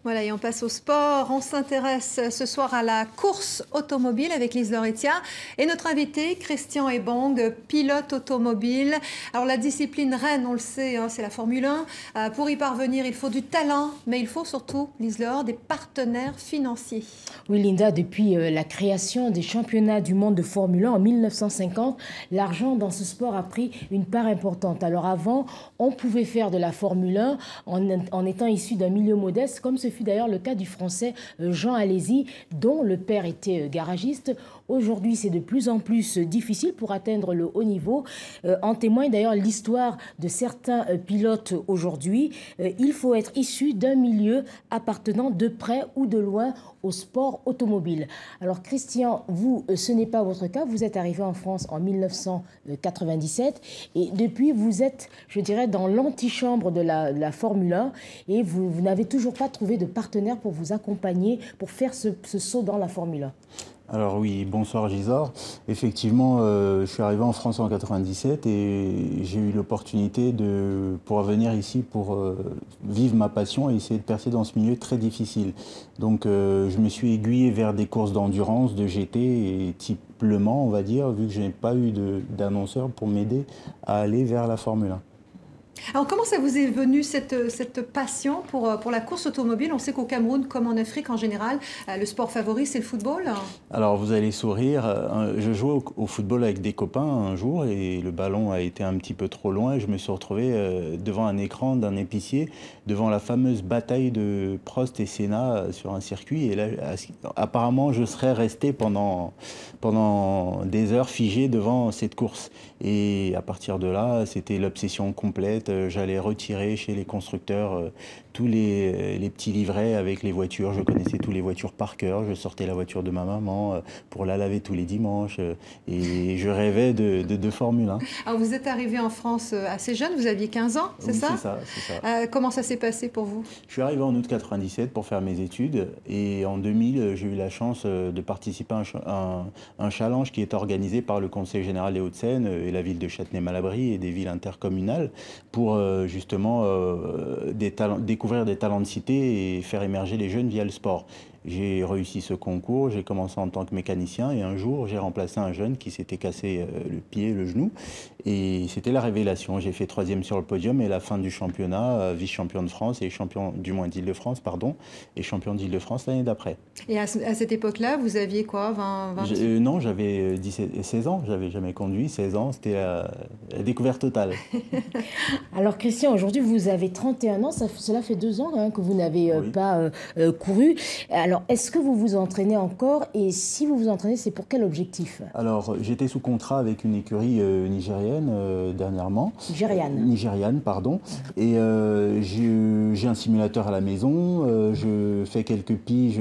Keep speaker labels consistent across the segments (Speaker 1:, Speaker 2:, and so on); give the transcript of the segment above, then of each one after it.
Speaker 1: Voilà, et on passe au sport. On s'intéresse ce soir à la course automobile avec Lise Lauretian et notre invité, Christian Ebong, pilote automobile. Alors la discipline reine, on le sait, hein, c'est la Formule 1. Pour y parvenir, il faut du talent, mais il faut surtout, Lise Laure, des partenaires financiers.
Speaker 2: Oui, Linda, depuis la création des championnats du monde de Formule 1 en 1950, l'argent dans ce sport a pris une part importante. Alors avant, on pouvait faire de la Formule 1 en étant issu d'un milieu modeste, comme ce fut d'ailleurs le cas du Français Jean Alesi, dont le père était garagiste. Aujourd'hui, c'est de plus en plus difficile pour atteindre le haut niveau. En témoigne d'ailleurs l'histoire de certains pilotes aujourd'hui. Il faut être issu d'un milieu appartenant de près ou de loin au sport automobile. Alors Christian, vous, ce n'est pas votre cas. Vous êtes arrivé en France en 1997 et depuis, vous êtes, je dirais, dans l'antichambre de la Formule 1 et vous n'avez toujours pas trouvé de partenaire pour vous accompagner, pour faire ce saut dans la Formule 1.
Speaker 3: Alors oui, bonsoir Gisors. Effectivement, je suis arrivé en France en 97 et j'ai eu l'opportunité de pouvoir venir ici pour vivre ma passion et essayer de percer dans ce milieu très difficile. Donc je me suis aiguillé vers des courses d'endurance, de GT et type Le Mans, on va dire, vu que je n'ai pas eu d'annonceur pour m'aider à aller vers la Formule 1.
Speaker 1: Alors comment ça vous est venu cette passion pour la course automobile? On sait qu'au Cameroun, comme en Afrique en général, le sport favori, c'est le football.
Speaker 3: Alors vous allez sourire, je jouais au football avec des copains un jour et le ballon a été un petit peu trop loin et je me suis retrouvé devant un écran d'un épicier, devant la fameuse bataille de Prost et Senna sur un circuit. Et là, apparemment, je serais resté pendant des heures figé devant cette course. Et à partir de là, c'était l'obsession complète. J'allais retirer chez les constructeurs tous les petits livrets avec les voitures. Je connaissais toutes les voitures par cœur. Je sortais la voiture de ma maman pour la laver tous les dimanches. Et je rêvais de Formule 1.
Speaker 1: Alors vous êtes arrivé en France assez jeune, vous aviez 15 ans, c'est ça?
Speaker 3: C'est ça.
Speaker 1: Comment ça s'est passé pour vous?
Speaker 3: Je suis arrivé en août 97 pour faire mes études. Et en 2000, j'ai eu la chance de participer à un challenge qui est organisé par le Conseil général des Hauts-de-Seine et la ville de Châtenay-Malabry et des villes intercommunales pour justement découvrir des talents de cité et faire émerger les jeunes via le sport. J'ai réussi ce concours, j'ai commencé en tant que mécanicien et un jour j'ai remplacé un jeune qui s'était cassé le pied, le genou et c'était la révélation. J'ai fait 3e sur le podium et la fin du championnat, vice-champion de France et champion du moins d'Île-de-France, pardon, et champion d'Île-de-France l'année d'après.
Speaker 1: Et à cette époque-là, vous aviez quoi, 20
Speaker 3: Non, j'avais 16 ans, j'avais jamais conduit, 16 ans, c'était la découverte totale.
Speaker 2: Alors Christian, aujourd'hui vous avez 31 ans, cela fait 2 ans hein, que vous n'avez pas couru. Alors est-ce que vous vous entraînez encore et si vous vous entraînez, c'est pour quel objectif?
Speaker 3: Alors j'étais sous contrat avec une écurie nigérienne dernièrement. Nigériane, pardon. Et j'ai un simulateur à la maison, je fais quelques piges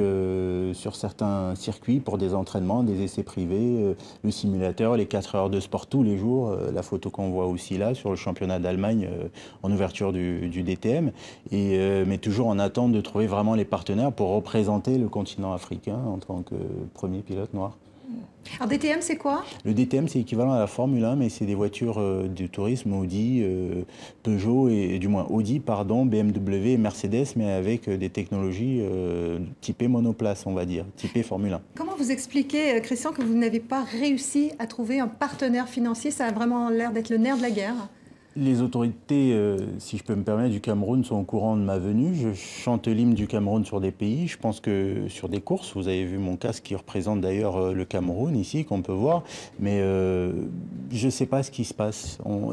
Speaker 3: sur certains circuits pour des entraînements, des essais privés, le simulateur, les 4 heures de sport tous les jours, la photo qu'on voit aussi là sur le championnat d'Allemagne en ouverture du DTM, mais toujours en attente de trouver vraiment les partenaires pour représenter le continent africain en tant que premier pilote noir.
Speaker 1: Alors DTM, c'est quoi?
Speaker 3: Le DTM, c'est équivalent à la Formule 1, mais c'est des voitures de tourisme Audi, Peugeot, et du moins Audi, pardon, BMW et Mercedes, mais avec des technologies typées monoplace, on va dire, typées Formule 1.
Speaker 1: Comment vous expliquez, Christian, que vous n'avez pas réussi à trouver un partenaire financier? Ça a vraiment l'air d'être le nerf de la guerre.
Speaker 3: Les autorités, si je peux me permettre, du Cameroun sont au courant de ma venue. Je chante l'hymne du Cameroun sur des pays. Je pense que sur des courses, vous avez vu mon casque qui représente d'ailleurs le Cameroun ici, qu'on peut voir. Mais je ne sais pas ce qui se passe. On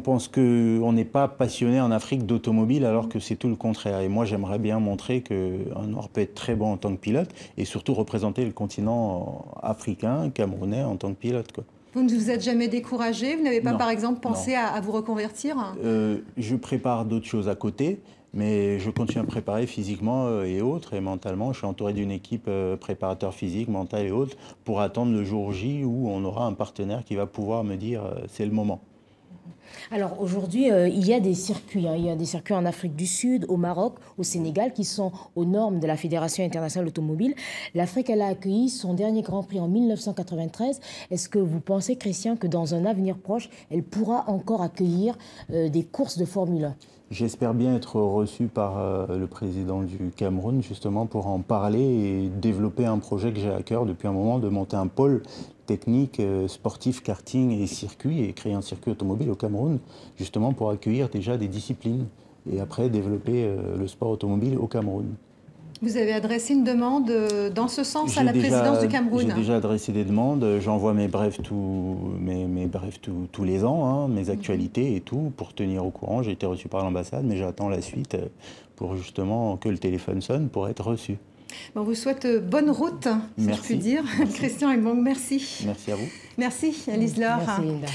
Speaker 3: pense qu'on n'est pas passionné en Afrique d'automobile alors que c'est tout le contraire. Et moi, j'aimerais bien montrer qu'un Noir peut être très bon en tant que pilote et surtout représenter le continent africain, camerounais en tant que pilote, quoi.
Speaker 1: Vous ne vous êtes jamais découragé? Vous n'avez pas,
Speaker 3: Non,
Speaker 1: par exemple, pensé à vous reconvertir?
Speaker 3: Je prépare d'autres choses à côté, mais je continue à me préparer physiquement et autres, et mentalement. Je suis entouré d'une équipe préparateur physique, mental et autres, pour attendre le jour J où on aura un partenaire qui va pouvoir me dire c'est le moment.
Speaker 2: Alors aujourd'hui, il y a des circuits. Il y a des circuits en Afrique du Sud, au Maroc, au Sénégal, qui sont aux normes de la Fédération internationale automobile. L'Afrique, elle a accueilli son dernier Grand Prix en 1993. Est-ce que vous pensez, Christian, que dans un avenir proche, elle pourra encore accueillir des courses de Formule 1?
Speaker 3: J'espère bien être reçu par le président du Cameroun, justement, pour en parler et développer un projet que j'ai à cœur depuis un moment, de monter un pôle technique, sportif, karting et circuit, et créer un circuit automobile au Cameroun, justement pour accueillir déjà des disciplines et après développer le sport automobile au Cameroun.
Speaker 1: Vous avez adressé une demande dans ce sens à la présidence du Cameroun?
Speaker 3: J'ai déjà adressé des demandes, j'envoie mes brefs tous les ans, hein, mes actualités et tout, pour tenir au courant. J'ai été reçu par l'ambassade, mais j'attends la suite pour justement que le téléphone sonne pour être reçu.
Speaker 1: On vous souhaite bonne route, si je puis dire.
Speaker 3: Merci.
Speaker 1: Christian Ebong, merci.
Speaker 3: Merci à vous.
Speaker 1: Merci, Alice Laure.
Speaker 2: Merci, Linda.